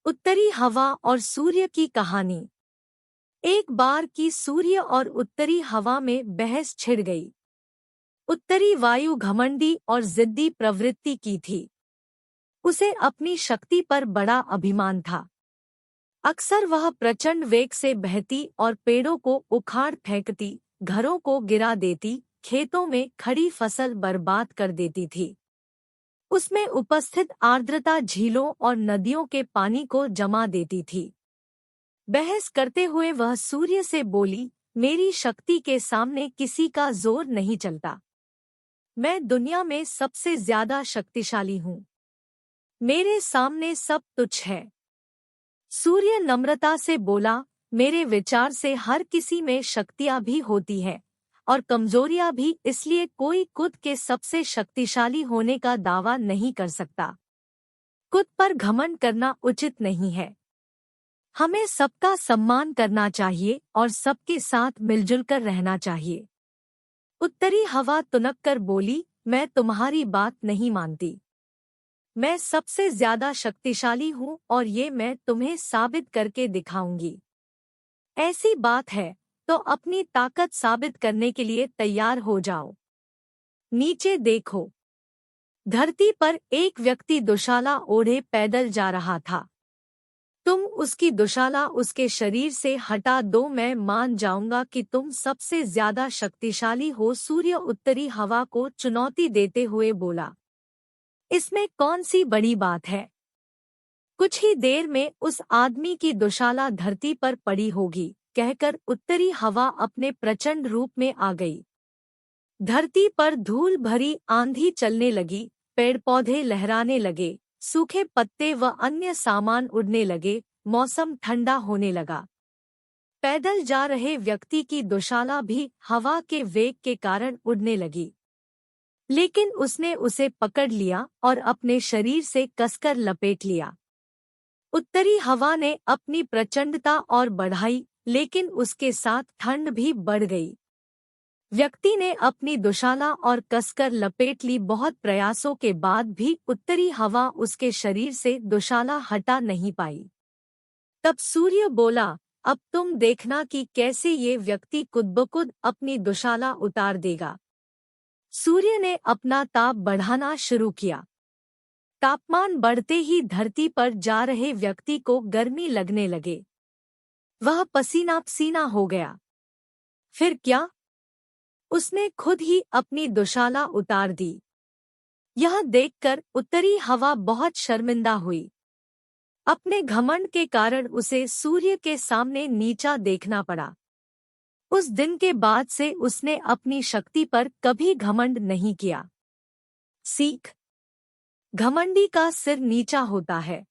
उत्तरी हवा और सूर्य की कहानी। एक बार की सूर्य और उत्तरी हवा में बहस छिड़ गई। उत्तरी वायु घमंडी और जिद्दी प्रवृत्ति की थी। उसे अपनी शक्ति पर बड़ा अभिमान था। अक्सर वह प्रचंड वेग से बहती और पेड़ों को उखाड़ फेंकती, घरों को गिरा देती, खेतों में खड़ी फसल बर्बाद कर देती थी। उसमें उपस्थित आर्द्रता झीलों और नदियों के पानी को जमा देती थी। बहस करते हुए वह सूर्य से बोली, मेरी शक्ति के सामने किसी का जोर नहीं चलता। मैं दुनिया में सबसे ज्यादा शक्तिशाली हूँ। मेरे सामने सब तुच्छ है। सूर्य नम्रता से बोला, मेरे विचार से हर किसी में शक्तियाँ भी होती है और कमजोरियाँ भी, इसलिए कोई खुद के सबसे शक्तिशाली होने का दावा नहीं कर सकता। खुद पर घमंड करना उचित नहीं है। हमें सबका सम्मान करना चाहिए और सबके साथ मिलजुल कर रहना चाहिए। उत्तरी हवा तुनक कर बोली, मैं तुम्हारी बात नहीं मानती। मैं सबसे ज्यादा शक्तिशाली हूँ और ये मैं तुम्हें साबित करके दिखाऊंगी। ऐसी बात है तो अपनी ताकत साबित करने के लिए तैयार हो जाओ। नीचे देखो। धरती पर एक व्यक्ति दुशाला ओढ़े पैदल जा रहा था। तुम उसकी दुशाला उसके शरीर से हटा दो, मैं मान जाऊंगा कि तुम सबसे ज्यादा शक्तिशाली हो। सूर्य उत्तरी हवा को चुनौती देते हुए बोला, इसमें कौन सी बड़ी बात है। कुछ ही देर में उस आदमी की दुशाला धरती पर पड़ी होगी, कहकर उत्तरी हवा अपने प्रचंड रूप में आ गई। धरती पर धूल भरी आंधी चलने लगी, पेड़ पौधे लहराने लगे, सूखे पत्ते व अन्य सामान उड़ने लगे, मौसम ठंडा होने लगा। पैदल जा रहे व्यक्ति की दुशाला भी हवा के वेग के कारण उड़ने लगी, लेकिन उसने उसे पकड़ लिया और अपने शरीर से कसकर लपेट लिया। उत्तरी हवा ने अपनी प्रचंडता और बढ़ाई, लेकिन उसके साथ ठंड भी बढ़ गई। व्यक्ति ने अपनी दुशाला और कसकर लपेट ली। बहुत प्रयासों के बाद भी उत्तरी हवा उसके शरीर से दुशाला हटा नहीं पाई। तब सूर्य बोला, अब तुम देखना कि कैसे ये व्यक्ति खुद-ब-खुद अपनी दुशाला उतार देगा। सूर्य ने अपना ताप बढ़ाना शुरू किया। तापमान बढ़ते ही धरती पर जा रहे व्यक्ति को गर्मी लगने लगे। वह पसीना पसीना हो गया। फिर क्या? उसने खुद ही अपनी दुशाला उतार दी। यह देखकर उत्तरी हवा बहुत शर्मिंदा हुई। अपने घमंड के कारण उसे सूर्य के सामने नीचा देखना पड़ा। उस दिन के बाद से उसने अपनी शक्ति पर कभी घमंड नहीं किया। सीख: घमंडी का सिर नीचा होता है।